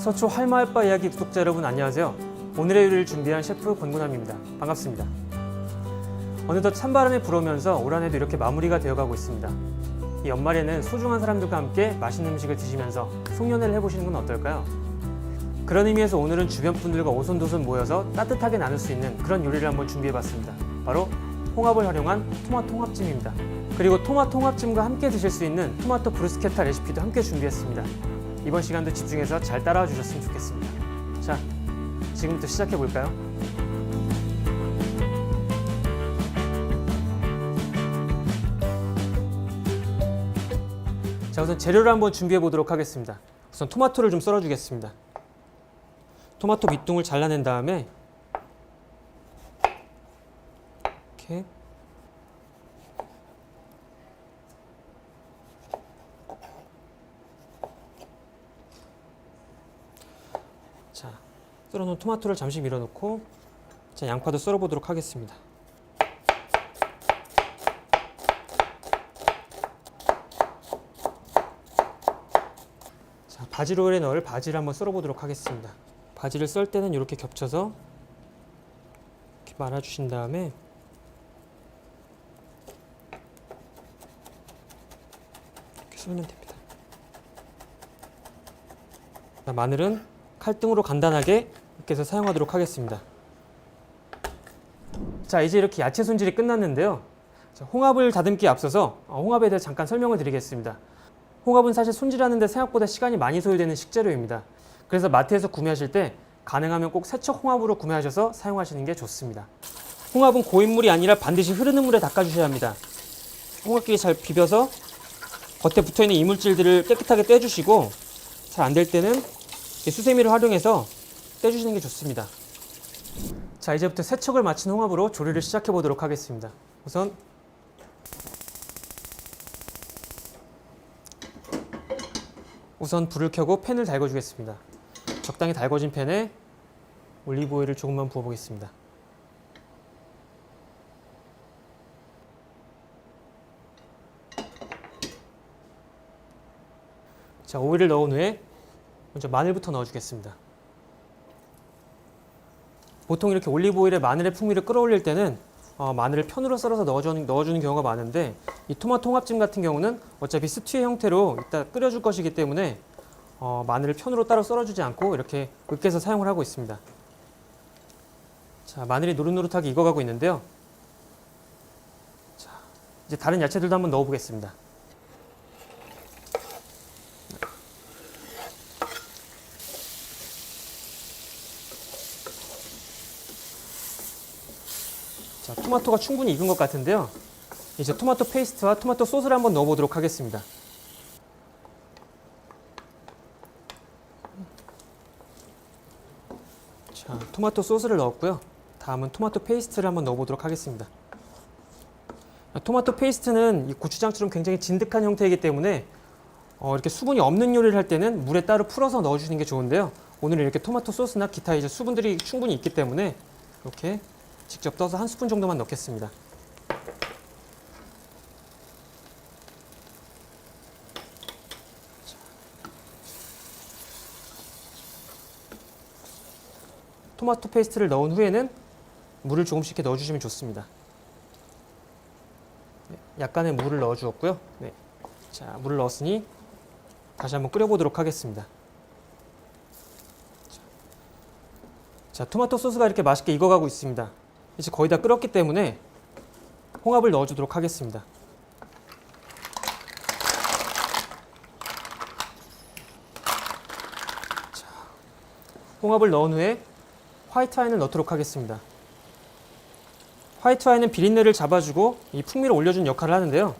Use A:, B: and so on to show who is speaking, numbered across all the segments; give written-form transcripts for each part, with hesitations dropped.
A: 서초 할마을바 이야기 구독자 여러분 안녕하세요. 오늘의 요리를 준비한 셰프 권군함입니다. 반갑습니다. 어느덧 찬바람이 불어오면서 올 한해도 이렇게 마무리가 되어가고 있습니다. 이 연말에는 소중한 사람들과 함께 맛있는 음식을 드시면서 송년회를 해보시는 건 어떨까요? 그런 의미에서 오늘은 주변 분들과 오손도손 모여서 따뜻하게 나눌 수 있는 그런 요리를 한번 준비해봤습니다. 바로 홍합을 활용한 토마토 홍합찜입니다. 그리고 토마토 홍합찜과 함께 드실 수 있는 토마토 브루스케타 레시피도 함께 준비했습니다. 이번 시간도 집중해서 잘 따라와 주셨으면 좋겠습니다. 자, 지금부터 시작해 볼까요? 자, 우선 재료를 한번 준비해 보도록 하겠습니다. 우선 토마토를 좀 썰어 주겠습니다. 토마토 밑둥을 잘라낸 다음에 이렇게 자, 썰어놓은 토마토를 잠시 밀어놓고 자, 양파도 썰어보도록 하겠습니다. 자, 바질 오일에 넣을 바지를 한번 썰어보도록 하겠습니다. 바지를 썰 때는 이렇게 겹쳐서 이렇게 말아주신 다음에 이렇게 썰면 됩니다. 자, 마늘은 칼등으로 간단하게 이렇게 해서 사용하도록 하겠습니다. 자, 이제 이렇게 야채 손질이 끝났는데요. 자, 홍합을 다듬기에 앞서서 홍합에 대해 잠깐 설명을 드리겠습니다. 홍합은 사실 손질하는 데 생각보다 시간이 많이 소요되는 식재료입니다. 그래서 마트에서 구매하실 때 가능하면 꼭 세척 홍합으로 구매하셔서 사용하시는 게 좋습니다. 홍합은 고인물이 아니라 반드시 흐르는 물에 닦아주셔야 합니다. 홍합끼리 잘 비벼서 겉에 붙어있는 이물질들을 깨끗하게 떼주시고 잘 안 될 때는 수세미를 활용해서 떼주시는 게 좋습니다. 자, 이제부터 세척을 마친 홍합으로 조리를 시작해 보도록 하겠습니다. 우선 불을 켜고 팬을 달궈 주겠습니다. 적당히 달궈진 팬에 올리브 오일을 조금만 부어 보겠습니다. 자, 오일을 넣은 후에 먼저 마늘부터 넣어 주겠습니다. 보통 이렇게 올리브 오일에 마늘의 풍미를 끌어올릴 때는 마늘을 편으로 썰어서 넣어주는 경우가 많은데 이 토마토 홍합찜 같은 경우는 어차피 스튜의 형태로 이따 끓여줄 것이기 때문에 마늘을 편으로 따로 썰어주지 않고 이렇게 으깨서 사용을 하고 있습니다. 자, 마늘이 노릇노릇하게 익어가고 있는데요. 자, 이제 다른 야채들도 한번 넣어보겠습니다. 자, 토마토가 충분히 익은 것 같은데요. 이제 토마토 페이스트와 토마토 소스를 한번 넣어보도록 하겠습니다. 자, 토마토 소스를 넣었고요. 다음은 토마토 페이스트를 한번 넣어보도록 하겠습니다. 토마토 페이스트는 이 고추장처럼 굉장히 진득한 형태이기 때문에 이렇게 수분이 없는 요리를 할 때는 물에 따로 풀어서 넣어주시는 게 좋은데요. 오늘은 이렇게 토마토 소스나 기타 이제 수분들이 충분히 있기 때문에 이렇게 직접 떠서 한 스푼 정도만 넣겠습니다. 토마토 페이스트를 넣은 후에는 물을 조금씩 이렇게 넣어주시면 좋습니다. 약간의 물을 넣어주었고요. 네. 자, 물을 넣었으니 다시 한번 끓여보도록 하겠습니다. 자, 토마토 소스가 이렇게 맛있게 익어가고 있습니다. 이제 거의 다 끓었기 때문에 홍합을 넣어주도록 하겠습니다. 자, 홍합을 넣은 후에 화이트 와인을 넣도록 하겠습니다. 화이트 와인은 비린내를 잡아주고 이 풍미를 올려주는 역할을 하는데요.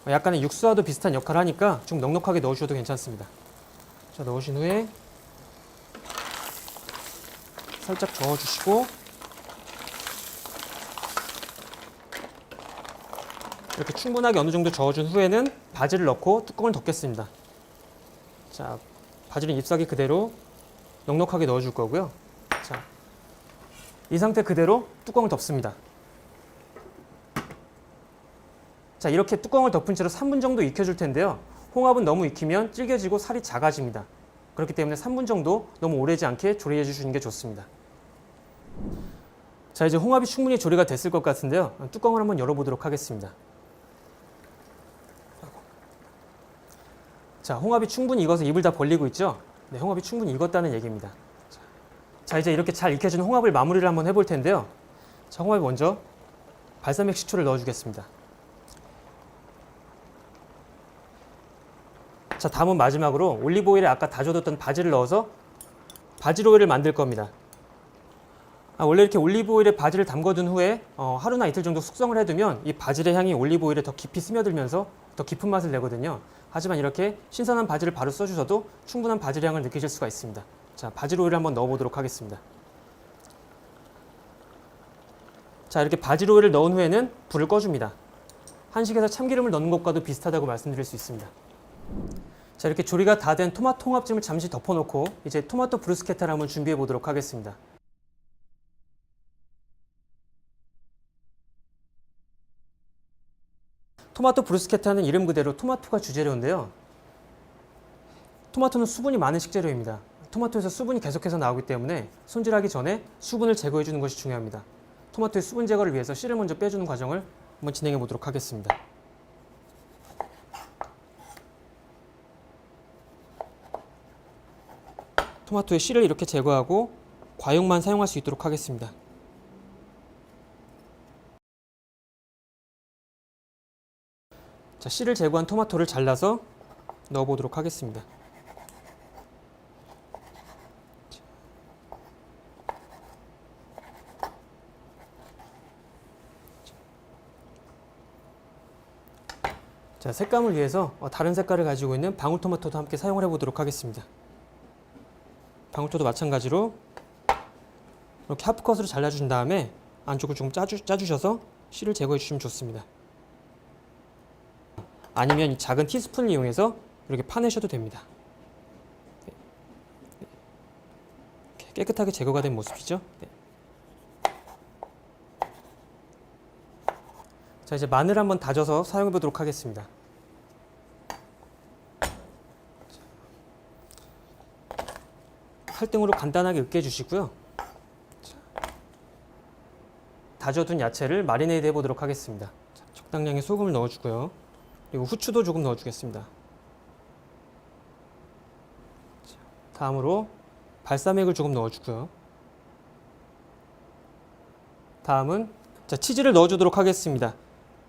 A: 약간의 육수와도 비슷한 역할을 하니까 좀 넉넉하게 넣으셔도 괜찮습니다. 자, 넣으신 후에 살짝 저어주시고 이렇게 충분하게 어느 정도 저어준 후에는 바질을 넣고 뚜껑을 덮겠습니다. 자, 바질은 잎사귀 그대로 넉넉하게 넣어줄 거고요. 자, 이 상태 그대로 뚜껑을 덮습니다. 자, 이렇게 뚜껑을 덮은 채로 3분 정도 익혀줄 텐데요. 홍합은 너무 익히면 질겨지고 살이 작아집니다. 그렇기 때문에 3분 정도 너무 오래지 않게 조리해 주시는 게 좋습니다. 자, 이제 홍합이 충분히 조리가 됐을 것 같은데요. 뚜껑을 한번 열어보도록 하겠습니다. 자, 홍합이 충분히 익어서 입을 다 벌리고 있죠? 네, 홍합이 충분히 익었다는 얘기입니다. 자, 이제 이렇게 잘 익혀진 홍합을 마무리를 한번 해볼 텐데요. 자, 홍합에 먼저 발사믹 식초를 넣어주겠습니다. 자, 다음은 마지막으로 올리브오일에 아까 다져뒀던 바질을 넣어서 바질 오일을 만들 겁니다. 원래 이렇게 올리브오일에 바질을 담궈둔 후에 하루나 이틀 정도 숙성을 해두면 이 바질의 향이 올리브오일에 더 깊이 스며들면서 더 깊은 맛을 내거든요. 하지만 이렇게 신선한 바질을 바로 써주셔도 충분한 바질 향을 느끼실 수가 있습니다. 자, 바질 오일을 한번 넣어보도록 하겠습니다. 자, 이렇게 바질 오일을 넣은 후에는 불을 꺼줍니다. 한식에서 참기름을 넣는 것과도 비슷하다고 말씀드릴 수 있습니다. 자, 이렇게 조리가 다 된 토마토 홍합찜을 잠시 덮어놓고 이제 토마토 브루스케타를 한번 준비해 보도록 하겠습니다. 토마토 브루스케타는 이름 그대로 토마토가 주재료인데요. 토마토는 수분이 많은 식재료입니다. 토마토에서 수분이 계속해서 나오기 때문에 손질하기 전에 수분을 제거해 주는 것이 중요합니다. 토마토의 수분 제거를 위해서 씨를 먼저 빼주는 과정을 한번 진행해 보도록 하겠습니다. 토마토의 씨를 이렇게 제거하고 과육만 사용할 수 있도록 하겠습니다. 자, 씨를 제거한 토마토를 잘라서 넣어보도록 하겠습니다. 자, 색감을 위해서 다른 색깔을 가지고 있는 방울토마토도 함께 사용을 해보도록 하겠습니다. 방울토도 마찬가지로 이렇게 하프컷으로 잘라주신 다음에 안쪽을 조금 짜주셔서 씨를 제거해 주시면 좋습니다. 아니면 이 작은 티스푼을 이용해서 이렇게 파내셔도 됩니다. 깨끗하게 제거가 된 모습이죠. 네. 자, 이제 마늘 한번 다져서 사용해 보도록 하겠습니다. 칼등으로 간단하게 으깨 주시고요. 다져둔 야채를 마리네이드 해보도록 하겠습니다. 자, 적당량의 소금을 넣어주고요. 그리고 후추도 조금 넣어주겠습니다. 자, 다음으로 발사믹을 조금 넣어주고요. 다음은 자, 치즈를 넣어주도록 하겠습니다.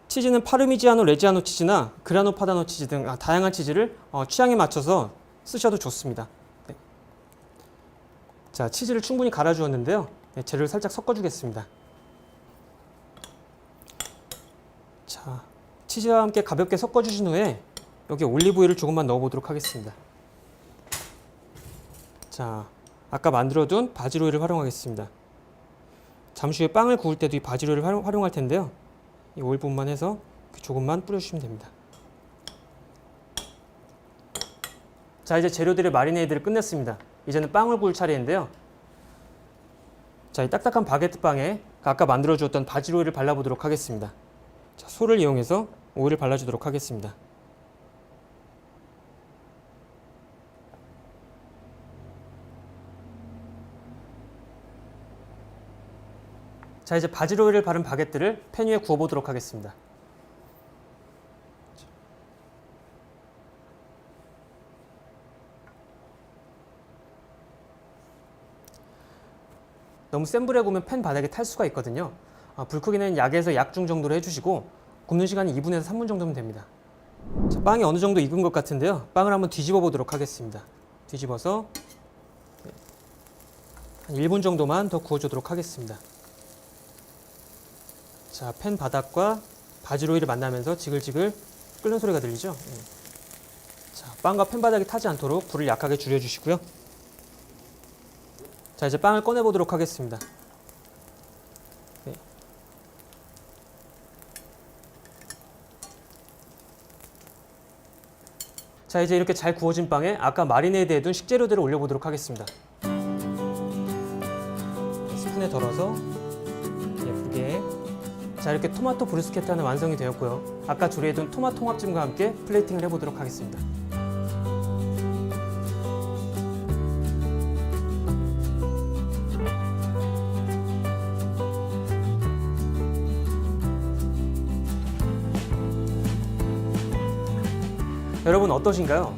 A: 치즈는 파르미지아노 레지아노 치즈나 그라노 파다노 치즈 등 다양한 치즈를 취향에 맞춰서 쓰셔도 좋습니다. 네. 자, 치즈를 충분히 갈아주었는데요. 네, 재료를 살짝 섞어주겠습니다. 자, 치즈와 함께 가볍게 섞어주신 후에 여기 올리브오일을 조금만 넣어보도록 하겠습니다. 자, 아까 만들어둔 바질 오일을 활용하겠습니다. 잠시 후에 빵을 구울 때도 이 바질 오일을 활용할 텐데요. 이 오일 분만 해서 조금만 뿌려주시면 됩니다. 자, 이제 재료들의 마리네이드를 끝냈습니다. 이제는 빵을 구울 차례인데요. 자, 이 딱딱한 바게트 빵에 아까 만들어 주었던 바질 오일을 발라보도록 하겠습니다. 자, 솔을 이용해서 오일을 발라주도록 하겠습니다. 자, 이제 바질 오일을 바른 바게트를 팬 위에 구워보도록 하겠습니다. 너무 센 불에 구우면 팬 바닥에 탈 수가 있거든요. 불 크기는 약에서 약중 정도로 해주시고 굽는 시간이 2분에서 3분 정도면 됩니다. 자, 빵이 어느 정도 익은 것 같은데요. 빵을 한번 뒤집어 보도록 하겠습니다. 뒤집어서 한 1분 정도만 더 구워주도록 하겠습니다. 자, 팬 바닥과 바질 오일이 만나면서 지글지글 끓는 소리가 들리죠? 네. 자, 빵과 팬 바닥이 타지 않도록 불을 약하게 줄여주시고요. 자, 이제 빵을 꺼내보도록 하겠습니다. 네. 자, 이제 이렇게 잘 구워진 빵에 아까 마리네이드 해둔 식재료들을 올려보도록 하겠습니다. 스푼에 덜어서 예쁘게. 자, 이렇게 토마토 브루스케타는 완성이 되었고요. 아까 조리해둔 토마토 홍합찜과 함께 플레이팅을 해보도록 하겠습니다. 여러분 어떠신가요?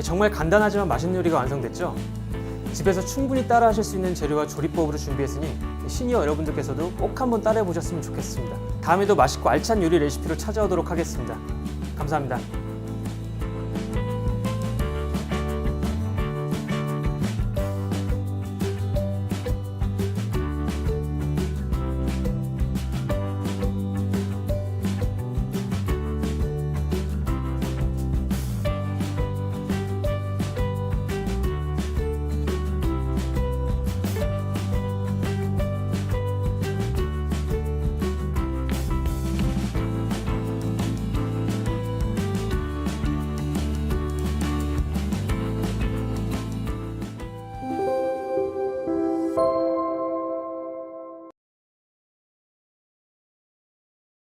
A: 정말 간단하지만 맛있는 요리가 완성됐죠? 집에서 충분히 따라 하실 수 있는 재료와 조리법으로 준비했으니 시니어 여러분들께서도 꼭 한번 따라해 보셨으면 좋겠습니다. 다음에도 맛있고 알찬 요리 레시피로 찾아오도록 하겠습니다. 감사합니다.